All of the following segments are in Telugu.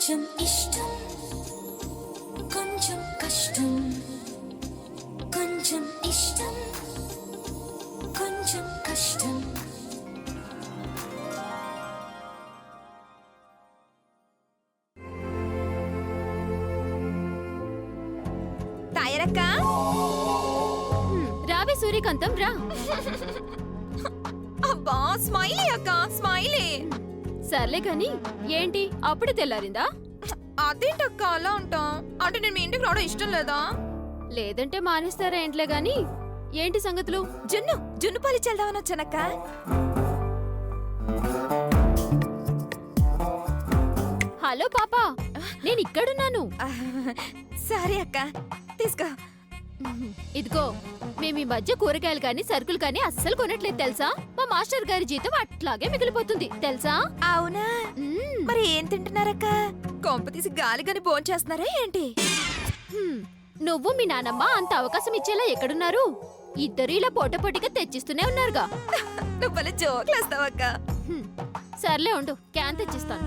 కొంచెం ఇష్టం కొంచెం కష్టం కొంచెం ఇష్టం కొంచెం కష్టం తాయరక్క రావే సూర్యకాంతం రా. అబ్బా స్మైలీ అక్క స్మైలీ. సర్లే కాని ఏంటి అప్పుడే తెల్లారిందా? అదేంటక్క అలా ఉంటాం? అంటే నేను మీ ఇంటికి రావడం ఇష్టం లేదా? లేదంటే మానేస్తారా ఏంట్లే గాని ఏంటి సంగతులు? జున్ను పాలి చల్దామని వచ్చానక్క. హలో పాపా, నేను ఇక్కడున్నాను. సరే అక్క తీసుకో. ఇదిగో మేము ఈ మధ్య కూరగాయలు కాని సరుకులు కాని అస్సలు కొనట్లేదు తెలుసా? మా మాస్టర్ గారి జీతం అట్లాగే మిగిలిపోతుంది తెలుసా? అవునా? మరి ఏం తింటున్నారక్క? కొంప తీసి గాలి గాని భోంచేస్తున్నారా ఏంటి? నువ్వు మీ నానమ్మ అంత అవకాశం ఇచ్చేలా ఎక్కడున్నారు? ఇద్దరు ఇలా పోటపోటీగా తెచ్చిస్తూనే ఉన్నారుగా. నువ్వు భలే జోకులేస్తావక్క. సర్లే ఉండు, క్యాన్ తెచ్చిస్తాను.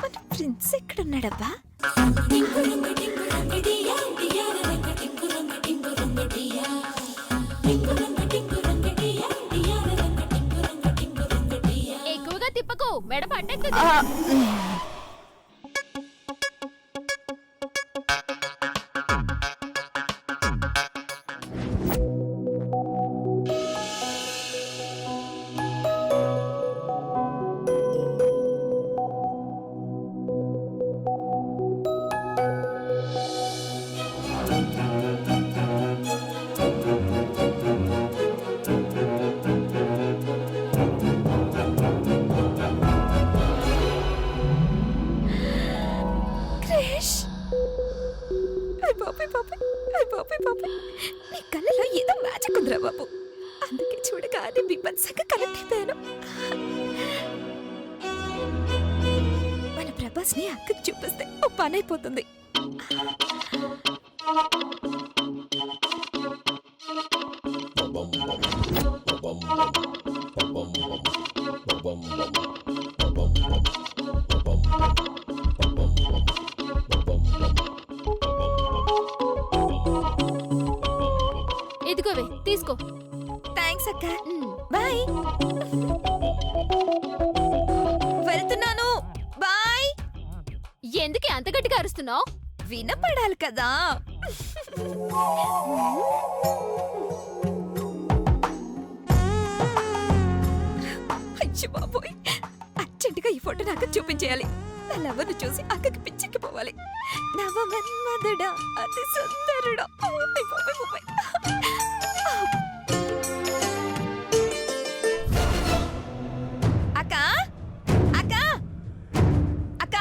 మన ప్రిన్స్ ఎక్కడున్నాడబ్బా? ఎక్కువగా తిప్పకు, మెడ పట్టెక్కుతుంది. నీ కళ్ళలో ఏదో మ్యాజిక్ ఉందిరా బాబు. అందుకే చూడగానే బిభత్సంగా కలెక్టిపోయాను. మన ప్రభాస్ ని అక్కకి చూపిస్తే ఓ పని అయిపోతుంది. ఇదిగోవే తీసుకో. థ్యాంక్స్ అక్క. బాయ్. వెళ్తున్నాను. బాయ్. ఎందుకే అంత గట్టిగా అరుస్తున్నావు? వినపడాలి కదా. అయ్యో బాబోయ్, అర్జెంటుగా ఈ ఫోటో నాకు చూపించేయాలి. నా లవ్వర్ని చూసి అక్కకి పిచ్చెక్కిపోవాలి. నవమన్మధుడా అతి సుందరుడా. అక్క అక్క అక్క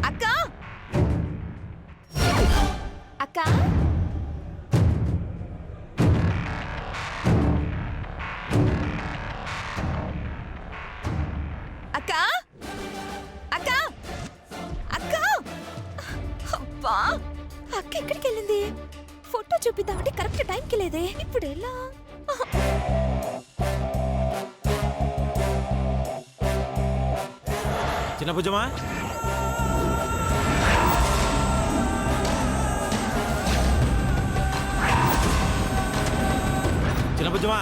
అక్క అక్క అక్క అక్క అక్క. అబ్బా అక్క ఎక్కడికి వెళ్ళింది? ఫోటో చూపిద్దామంటే కరెక్ట్ టైంకి లేదే. ఇప్పుడు ఎలా? చిన్న భుజమా, చిన్న భుజమా,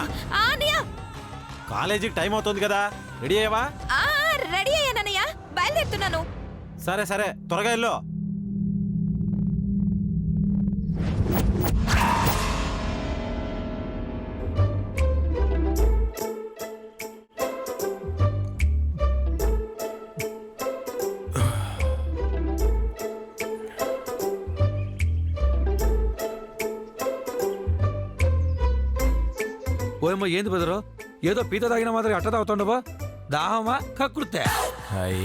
కాలేజీకి టైం అవుతుంది కదా, రెడీ అయ్యావా? రెడీ అయ్యానన్నయ్య, బయలుదేరుతున్నాను. సరే సరే త్వరగా వెళ్ళు. ఓయమ్మ ఏంది బెదరు, ఏదో పీత తాగిన మాదిరి అట్ట తాగుతుండవా? దాహమా కక్కుర్తే?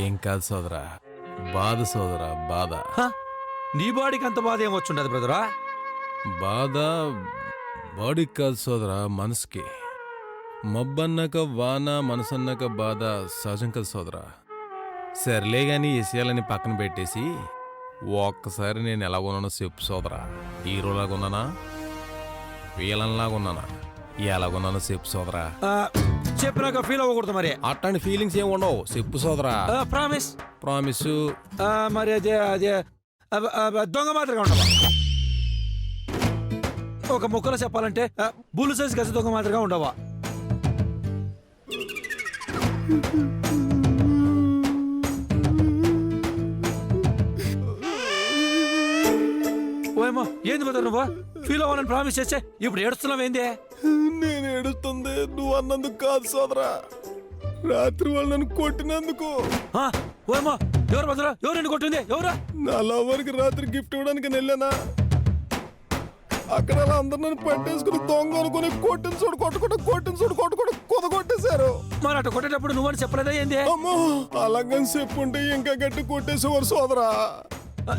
ఏం కాదు సోదరా, బాధ సోదరా బాధ. నీ బాడీకి అంత బాధ ఏమొచ్చుండదు బ్రదరా? బాధ బాడీకి కాదు సోదరా, మనసుకి. మబ్బన్నాక వాన, మనసన్నాక బాధ సహజం కదా సోదరా. సర్లే గాని విషయాలని పక్కన పెట్టేసి ఒక్కసారి నేను ఎలా ఉన్నానో చెప్పు సోదరా. హీరోలాగా ఉన్నానా, వీలంలాగా ఉన్నానా? ఎలాగున్నాను చెప్పు సోదరా. చెప్పినాక ఫీల్ అవ్వకూడదు మరి. అట్లాంటి ఫీలింగ్స్ ఏమి ఉండవు చెప్పు సోదరా. ప్రామిస్. ప్రామిస్. మరి అదే అదే దొంగ మాదిరిగా ఉండవా? ఒక ముక్కలో చెప్పాలంటే బుల్లు సైజ్ గజ దొంగ మాదిరిగా ఉండవా? ఓయమ్మా ఏంది బదర్ నువ్వు ఫీల్ అవ్వాలని ప్రామిస్ చేస్తే ఇప్పుడు ఏడుస్తున్నావు ఏంది? నేను ఏడుస్తుంది నువ్వు అన్నందుకు కాదు సోదరా, రాత్రి వాళ్ళు నన్ను కొట్టినందుకు. ఓయమ్మా ఎవరు బదరా? ఎవరు నిన్ను కొట్టింది? ఎవరా? నా లవర్కి రాత్రి గిఫ్ట్ ఇవ్వడానికి వెళ్ళానా, అక్కడ అలా అందరు నన్ను పట్టేసుకుని దొంగ అనుకుని కొట్టిన చూడు కొట్టుకుంటూ కుదగొట్టేశారు. మరి అటు కొట్టేటప్పుడు నువ్వని చెప్పలేదా ఏంది? అమ్మో అలాగని చెప్పుంటే ఇంకా గట్టి కొట్టేసేవారు సోదరా.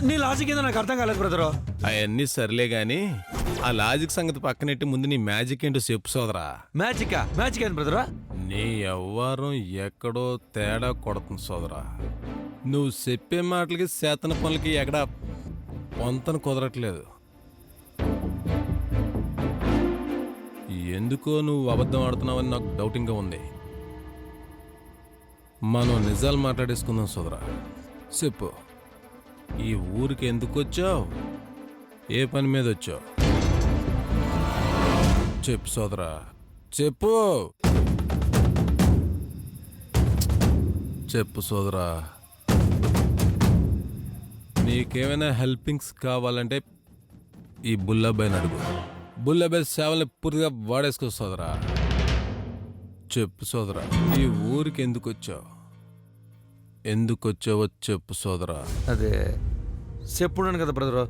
నీ లాజిక్ ఏందో నాకు అర్థం కాలేదు బ్రదరు. అవన్నీ సర్లే గాని ఆ లాజిక్ సంగతి పక్కనెట్టి ముందు నీ మ్యాజిక్ ఏంటో చెప్పు సోదరా. మ్యాజిక్ ఏంది బ్రదరా? నీ వ్యవహారం ఎక్కడో తేడా కొడుతుంది సోదరా. నువ్వు చెప్పే మాటలకి చేతన పనులకి ఎక్కడా పొంతన కుదరట్లేదు. ఎందుకో నువ్వు అబద్ధం ఆడుతున్నావని నాకు డౌటింగ్గా ఉంది. మనం నిజాలు మాట్లాడేసుకుందాం సోదరా. చెప్పు, ఈ ఊరికి ఎందుకు వచ్చావు? ఏ పని మీద వచ్చావు? చెప్పు సోదరా చెప్పు. చెప్పు సోదరా. నీకేమైనా హెల్పింగ్స్ కావాలంటే ఈ బుల్లబ్బాయిని అడుగు. బుల్లబ్బాయి సేవల్ని పూర్తిగా వాడేసుకో సోదరా. చెప్పు సోదరా, ఈ ఊరికి ఎందుకు వచ్చావు? ఎందుకు వచ్చావో చెప్పు సోదరా. అదే చెప్పున్నాను కదా బ్రదరు,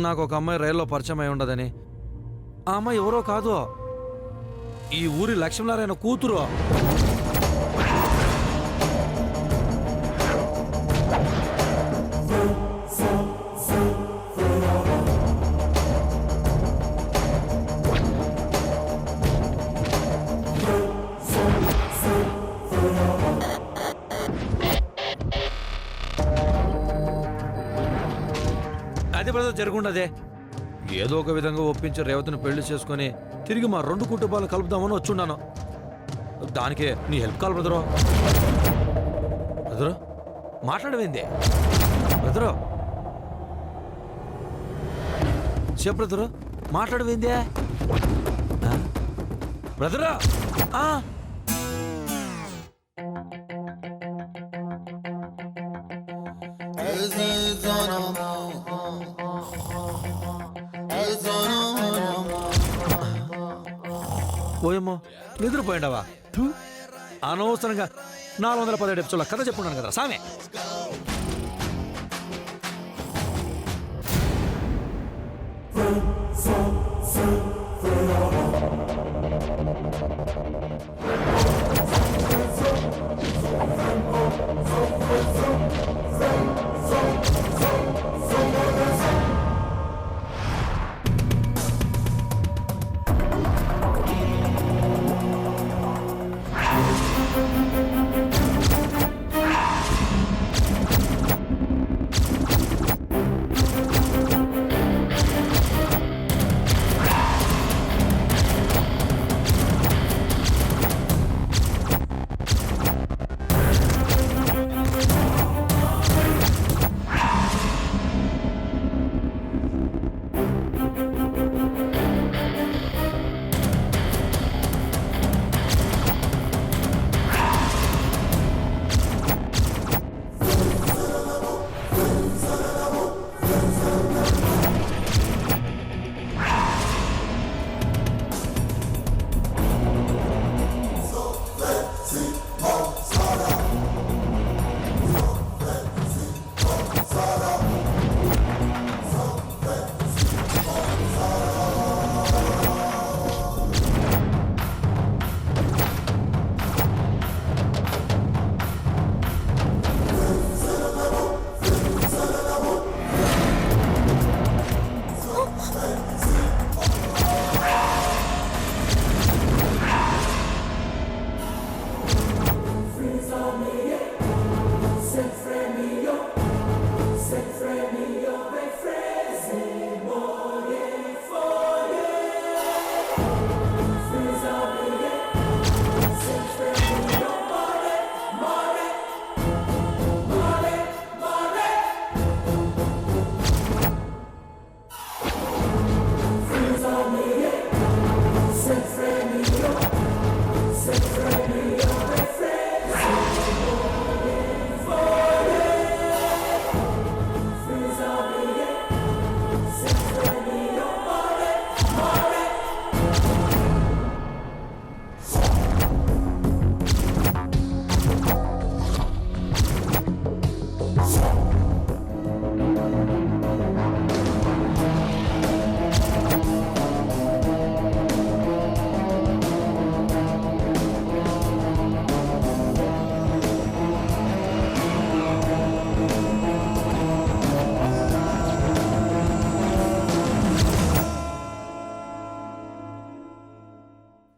నాకు ఒక అమ్మాయి రైల్లో పరిచయం అయి ఉండదని. ఆ అమ్మాయి ఎవరో కాదు, ఈ ఊరి లక్ష్మీనారాయణ కూతురు. అదే బ్రదర్ జరుగుండదే. ఏదో ఒక విధంగా ఒప్పించి రేవతిని పెళ్లి చేసుకుని తిరిగి మా రెండు కుటుంబాలు కలుపుదామని వచ్చున్నాను. దానికే నీ హెల్ప్ కావాలి బ్రదరు. బ్రదరు మాట్లాడవేంది? బ్రదరు చెప్పు బ్రదరు, మాట్లాడవేందే? బ్రదరా ఓయమ్మో నిద్రపోయిండవా? అనవసరంగా 417 ఎపిసోడ్ల కథ చెప్పున్నాను కదా సామే.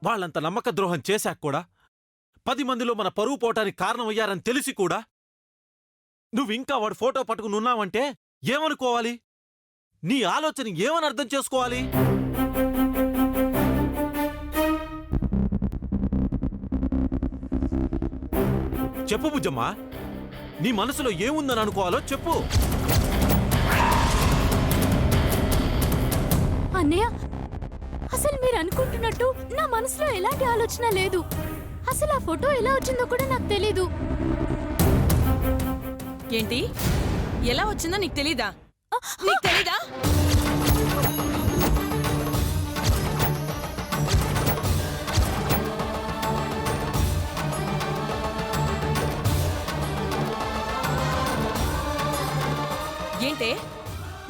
వాళ్ళంత నమ్మక ద్రోహం చేశాక కూడా 10 మందిలో మన పరువు పోవటానికి కారణమయ్యారని తెలిసి కూడా నువ్వింకా వాడు ఫోటో పట్టుకుని ఉన్నావంటే ఏమనుకోవాలి? నీ ఆలోచన ఏమని అర్థం చేసుకోవాలి? చెప్పు బుజ్జమ్మా, నీ మనసులో ఏముందని అనుకోవాలో చెప్పు. అన్నయ్య, అసలు మీరు అనుకుంటున్నట్టు నా మనసులో ఎలాంటి ఆలోచన లేదు. అసలు ఆ ఫోటో ఎలా వచ్చిందో కూడా నాకు తెలీదు. ఏంటి? ఎలా వచ్చిందో నీకు తెలీదా? నీకు తెలీదా? ఏంటే,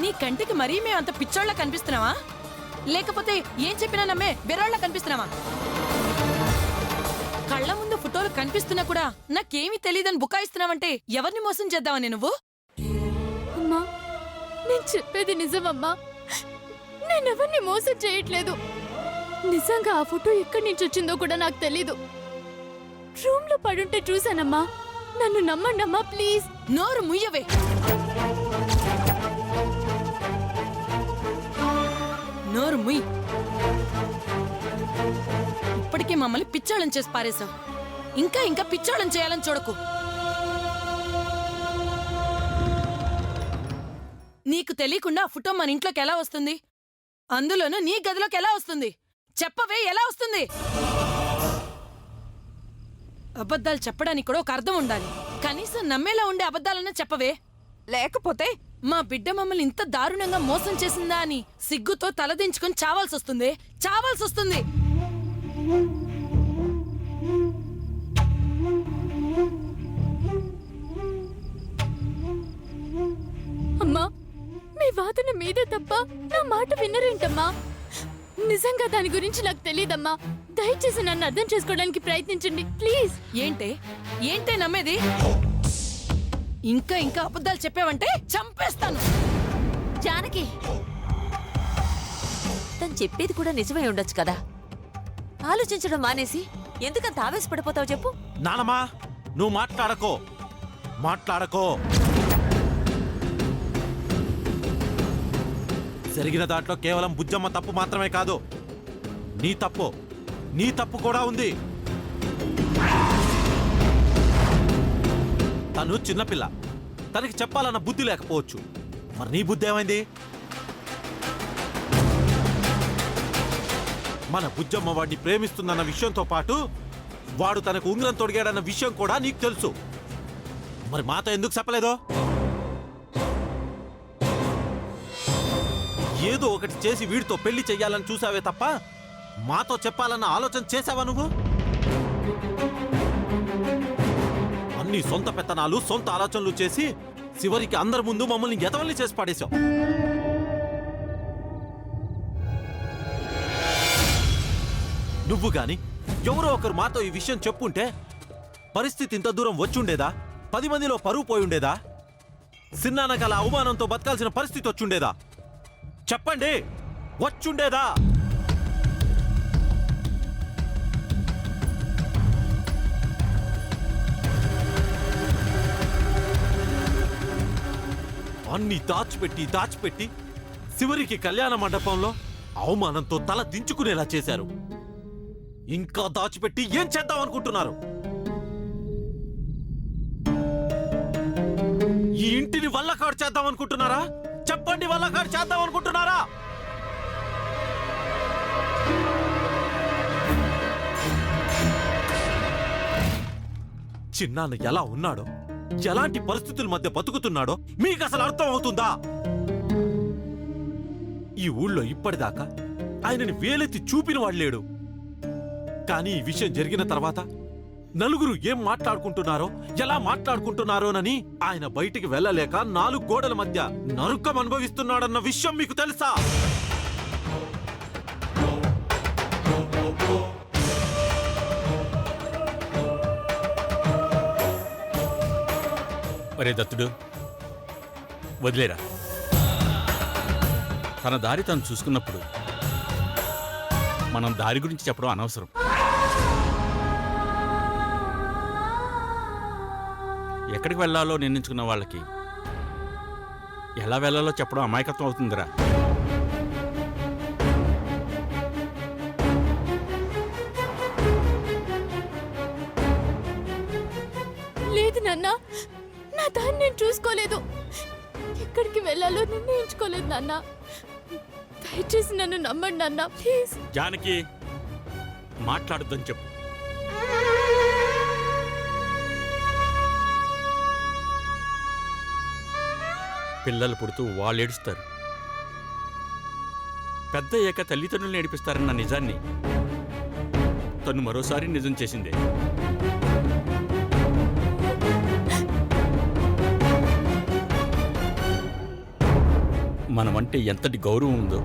నీ కంటికి మరీ మేము అంత పిచ్చోళ్ళ కనిపిస్తున్నావా? లేకపోతే ఏం చెప్పినా నమ్మే బెరోళ్ళ కనిపిస్తున్నావా? కళ్ళ ముందు ఫోటోలు కనిపిస్తున్నా కూడా నాకేమీ తెలీదని బుకాయిస్తున్నావంటే ఎవరిని మోసం చేద్దావని నువ్వు? అమ్మా, నేను చెప్పేది నిజమమ్మా. నేనెవరిని మోసం చేయట్లేదు. నిజంగా ఆ ఫోటో ఎక్కడి నుంచి వచ్చిందో కూడా నాకు తెలీదు. రూమ్ లో పడుంటే చూసానమ్మా. నన్ను నమ్మండమ్మా ప్లీజ్. నోరు ముయ్యవే. నోరు ముయ్. ఇప్పటికే మమ్మల్ని పిచ్చోళ్ళని చేసి పారేశావు. ఇంకా ఇంకా పిచ్చోళ్ళని చేయాలని చూడకు. నీకు తెలియకుండా ఆ ఫోటో మన ఇంట్లోకి ఎలా వస్తుంది? అందులోనూ నీ గదిలోకి ఎలా వస్తుంది? చెప్పవే, ఎలా వస్తుంది? అబద్ధాలు చెప్పడానికి కూడా ఒక అర్థం ఉండాలి. కనీసం నమ్మేలా ఉండే అబద్ధాలన్నా చెప్పవే. లేకపోతే మా బిడ్డ మమ్మల్ని ఇంత దారుణంగా మోసం చేసిందా అని సిగ్గుతో తలదించుకొని చావాల్సొస్తుంది. చావాల్సొస్తుంది. అమ్మా, మీ వాదన మీదే తప్ప నా మాట వినరేంటమ్మా? నిజంగా దాని గురించి నాకు తెలియదమ్మా. దయచేసి నన్ను అర్థం చేసుకోవడానికి ప్రయత్నించండి ప్లీజ్. ఏంటే నమ్మేది? ఇంకా ఇంకా అబద్ధాలు చెప్పావంటే చంపేస్తాను. జానకి, తను చెప్పేది కూడా నిజమై ఉండొచ్చు కదా. ఆలోచించడం మానేసి ఎందుకంత ఆవేశపడిపోతావు చెప్పు. నానమ్మా, నువ్వు మాట్లాడకో. జరిగిన దాంట్లో కేవలం బుజ్జమ్మ తప్పు మాత్రమే కాదు, నీ తప్పు కూడా ఉంది. తను చిన్నపిల్ల, తనకి చెప్పాలన్న బుద్ధి లేకపోవచ్చు. మరి నీ బుద్ధి ఏమైంది? మన బుజ్జమ్మ వాడిని ప్రేమిస్తుందన్న విషయంతో పాటు వాడు తనకు ఉంగరం తొడిగాడన్న విషయం కూడా నీకు తెలుసు. మరి మాతో ఎందుకు చెప్పలేదో? ఏదో ఒకటి చేసి వీడితో పెళ్లి చెయ్యాలని చూసావే తప్ప మాతో చెప్పాలన్న ఆలోచన చేసావా నువ్వు? అన్ని సొంత పెత్తనాలు, సొంత ఆలోచనలు చేసి చివరికి అందరి ముందు మమ్మల్ని ఎతవల్ని చేసి పడేశావు. నువ్వు గాని ఎవరో ఒకరు మాతో ఈ విషయం చెప్పుంటే పరిస్థితి ఇంత దూరం వచ్చుండేదా? 10 మందిలో పరువు పోయుండేదా? సిన్నానకల అవమానంతో బతకాల్సిన పరిస్థితి వచ్చుండేదా? చెప్పండి, వచ్చుండేదా? అన్ని దాచిపెట్టి చివరికి కళ్యాణ మండపంలో అవమానంతో తల దించుకునేలా చేశారు. ఇంకా దాచిపెట్టి ఏం చేద్దాం అనుకుంటున్నారు? ఈ ఇంటిని వల్లకాడు చేద్దాం అనుకుంటున్నారా? చెప్పండి, వల్లకాడు చేద్దాం అనుకుంటున్నారా? చిన్నాన్న ఎలా ఉన్నాడో, ఎలాంటి పరిస్థితుల మధ్య బతుకుతున్నాడో మీకు అసలు అర్థం అవుతుందా? ఈ ఊళ్ళో ఇప్పటిదాకా ఆయనని వేలెత్తి చూపిన వాడ్లేడు. కానీ ఈ విషయం జరిగిన తర్వాత నలుగురు ఏం మాట్లాడుకుంటున్నారో, ఎలా మాట్లాడుకుంటున్నారోనని ఆయన బయటికి వెళ్ళలేక 4 గోడల మధ్య నరుకం అనుభవిస్తున్నాడన్న విషయం మీకు తెలుసా? ఒరే దత్తుడు, వదిలేరా. తన దారి తను చూసుకున్నప్పుడు మనం దారి గురించి చెప్పడం అనవసరం. ఎక్కడికి వెళ్ళాలో నిర్ణయించుకున్న వాళ్ళకి ఎలా వెళ్ళాలో చెప్పడం అమాయకత్వం అవుతుందిరా. లేదు నాన్న, నా దాన్ని నేను చూసుకోలేదు. ఎక్కడికి వెళ్ళాలో నిర్ణయించుకోలేదు నాన్న. దయచేసి నన్ను నమ్మండి నాన్న, ప్లీజ్. జానకి మాట్లాడొద్దని చెప్పు. పిల్లలు పుడుతూ వాళ్ళు ఏడుస్తారు, పెద్ద అయ్యాక తల్లిదండ్రులను ఏడిపిస్తారన్న నిజాన్ని తను మరోసారి నిజం చేసిందే. మనమంటే ఎంతటి గౌరవం ఉందో,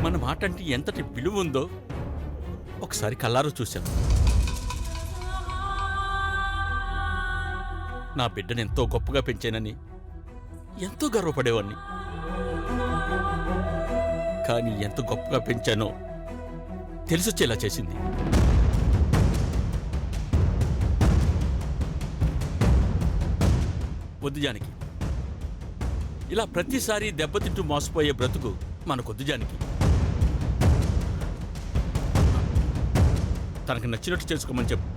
మన మాట అంటే ఎంతటి విలువ ఉందో ఒకసారి కల్లారో చూశాను. నా బిడ్డను ఎంతో గొప్పగా పెంచానని ఎంతో గర్వపడేవాణ్ణి. కానీ ఎంత గొప్పగా పెంచానో తెలిసొచ్చేలా చేసింది. వద్దు జానకి, ఇలా ప్రతిసారి దెబ్బతింటూ మోసపోయే బ్రతుకు మనకొద్దు జానకి. తనకు నచ్చినట్టు చేసుకోమని చెప్పు,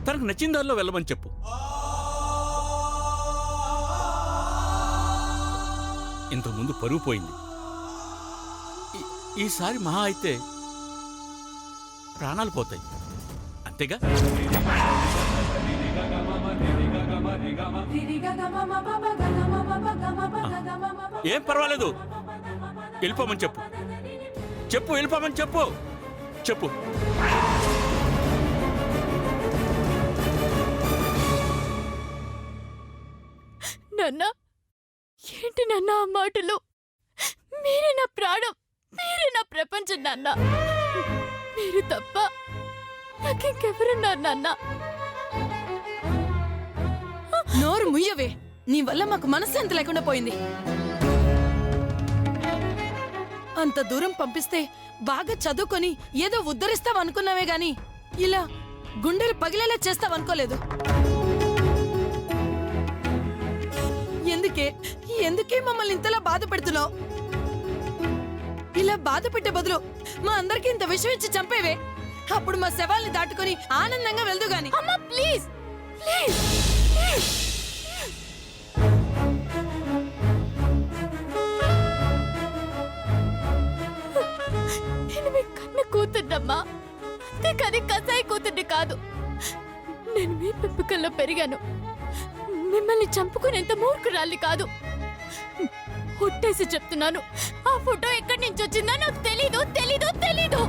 తనకు నచ్చిన దారిలో వెళ్ళమని చెప్పు. ఇంతకుముందు పరువు పోయింది, ఈసారి మహా అయితే ప్రాణాలు పోతాయి, అంతేగా? ఏం పర్వాలేదు, వెళ్ళిపోమని చెప్పు. చెప్పు, వెళ్ళిపోమని చెప్పు. చెప్పు. నాన్న, ఏంటి నాన్న ఆ మాటలు? మీరే నా ప్రాణం, మీరే నా ప్రపంచం నాన్న. మీరు తప్ప నాకింకెవరున్నారు నాన్న? నోరు ముయ్యవే, నీ వల్ల మాకు మనశ్శాంతి లేకుండా పోయింది. అంత దూరం పంపిస్తే బాగా చదువుకొని ఏదో ఉద్ధరిస్తావనుకున్నావే గాని ఇలా గుండెలు పగిలేలా చేస్తావనుకోలేదు. ఎందుకే మమ్మల్ని ఇంతలా బాధ పెడుతున్నావు? ఇలా బాధ పెట్టే బదులు మా అందరికి ఇంత విషయం ఇచ్చి చంపేవే, అప్పుడు మా శవాల్ని దాటుకొని ఆనందంగా వెళ్దు గాని. అమ్మా ప్లీజ్, ప్లీజ్. నేను మీ కన్న కూతుర్నమ్మా, అంతేకాని కసాయి కూతుర్ని కాదు. నేను మీ పెంపకంలో పెరిగాను, మిమ్మల్ని చంపుకునేంత మూర్ఖురాల్ని కాదు. ఒట్టేసి చెప్తున్నాను, ఆ ఫోటో ఎక్కడి నుంచి వచ్చిందో నాకు తెలీదు, తెలీదు, తెలీదు.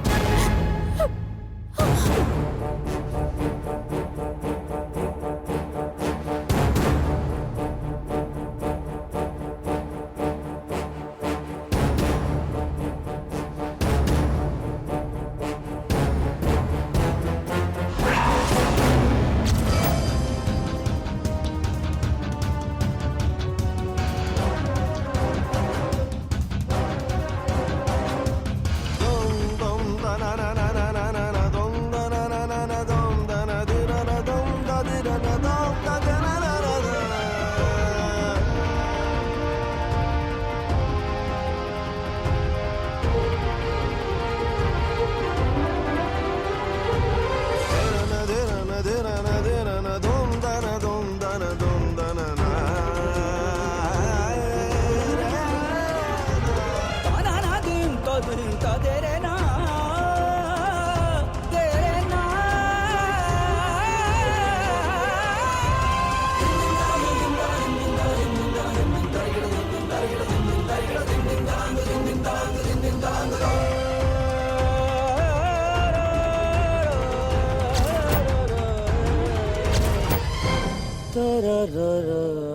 ర